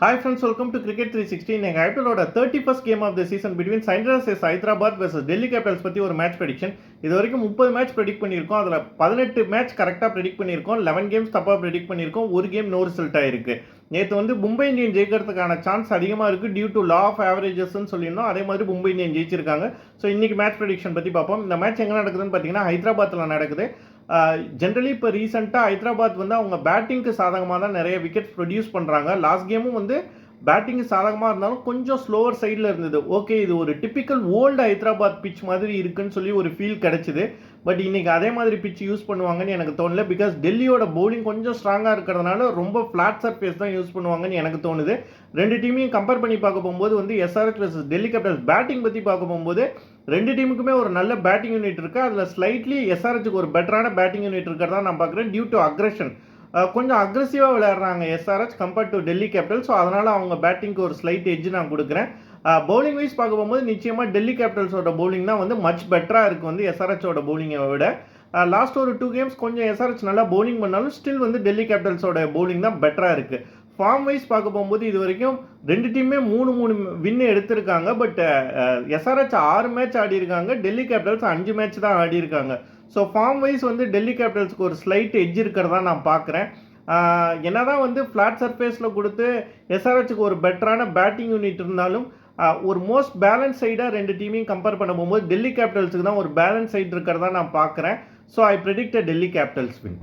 Hi friends, welcome to Cricket 360. எங்க ஐபிஎலோட 31st game of the season between Sunrisers Hyderabad versus Delhi Capitals பத்தி ஒரு match prediction. இது வரைக்கும் 30 மேட்ச் ப்ரெடிக்ட் பண்ணியிருக்கோம். அதில் 18 மேட்ச் கரெக்டாக ப்ரெடிக்ட் பண்ணியிருக்கோம், 11 கேம்ஸ் தப்பாக ப்ரெடிக்ட் பண்ணியிருக்கோம், ஒரு கேம் நோ ரிசல்ட் ஆயிருக்கு. நேற்று வந்து மும்பை இந்தியன் ஜெயிக்கிறதுக்கான சான்ஸ் அதிகமாக இருக்குது டியூ டு லா ஆஃப் ஆவரேஜஸ்ன்னு சொல்லியிருந்தோம். அதே மாதிரி மும்பை இந்தியன் ஜெயிச்சிருக்காங்க. ஸோ இன்னைக்கு மேட்ச் ப்ரெடிக்ஷன் பற்றி பார்ப்போம். இந்த மேட்ச் எங்கே நடக்குதுன்னு பார்த்தீங்கன்னா ஹைதராபாத்தில் நடக்குது. ஜென்ரலி இப்போ ரீசெண்டாக ஹைதராபாத் வந்து அவங்க பேட்டிங்க்கு சாதகமாக தான் நிறைய விக்கெட்ஸ் ப்ரொடியூஸ் பண்ணுறாங்க. லாஸ்ட் கேமும் வந்து பேட்டிங் சாதகமாக இருந்தாலும் கொஞ்சம் ஸ்லோவர் சைடில் இருந்தது. ஓகே, இது ஒரு டிப்பிக்கல் ஓல்டு ஹைதராபாத் பிச் மாதிரி இருக்குன்னு சொல்லி ஒரு ஃபீல் கிடச்சிது. பட் இன்றைக்கி அதே மாதிரி பிச் யூஸ் பண்ணுவாங்கன்னு எனக்கு தோணல. பிகாஸ் டெல்லியோட பவுலிங் கொஞ்சம் ஸ்ட்ராங்காக இருக்கிறதுனால ரொம்ப ஃப்ளாட் சர்ஃபேஸ் தான் யூஸ் பண்ணுவாங்கன்னு எனக்கு தோணுது. ரெண்டு டீமையும் கம்பேர் பண்ணி பார்க்க போகும்போது வந்து SRH versus Delhi Capitals batting பற்றி பார்க்க போகும்போது ரெண்டு டீமுக்குமே ஒரு நல்ல பேட்டிங் யூனிட் இருக்குது. அதில் ஸ்லைட்லி எஸ்ஆர்எச்சுக்கு ஒரு பெட்டரான பேட்டிங் யூனிட் இருக்கிறதா நான் பார்க்குறேன். டியூ டு அக்ரெஷன் கொஞ்சம் அக்ரெசிவாக விளையாடுறாங்க SRH compared to Delhi Capitals. So அதனால் அவங்க பேட்டிங்க்கு ஒரு ஸ்லைட் எட்ஜ் நான் கொடுக்குறேன். பவுலிங் வைஸ் பார்க்க போகும்போது நிச்சயமாக டெல்லி கேபிட்டல்ஸோட பவுலிங் தான் வந்து மச் பெட்டராக இருக்குது வந்து எஸ்ஆர்எச்சோட பவுலிங்கை விட. லாஸ்ட் ஒரு 2 கேம்ஸ் கொஞ்சம் எஸ்ஆர்எச் நல்லா பவுலிங் பண்ணாலும் ஸ்டில் வந்து டெல்லி கேபிட்டல்ஸோட பவுலிங் தான் பெட்டராக இருக்குது. ஃபார்ம் வைஸ் பார்க்க போகும்போது இது வரைக்கும் ரெண்டு டீமே 3 வின்னு எடுத்திருக்காங்க. பட் எஸ்ஆர்எச் 6 மேட்ச் ஆடி இருக்காங்க, டெல்லி கேபிட்டல்ஸ் 5 மேட்ச் தான் ஆடி இருக்காங்க. ஸோ ஃபார்ம் வைஸ் வந்து டெல்லி கேபிட்டல்ஸ்க்கு ஒரு ஸ்லைட் எட்ஜ் இருக்கிறதா நான் பார்க்குறேன். என்னதான் வந்து ஃப்ளாட் சர்ஃபேஸில் கொடுத்து எஸ்ஆர்எச்சுக்கு ஒரு பெட்டரான பேட்டிங் யூனிட் இருந்தாலும் ஒரு மோஸ்ட் பேலன்ஸ் சைடாக ரெண்டு டீமையும் கம்பேர் பண்ண போகும்போது டெல்லி கேபிட்டல்ஸுக்கு தான் ஒரு பேலன்ஸ் சைடு இருக்கிறதா நான் பார்க்குறேன். So I predict Delhi Capitals win.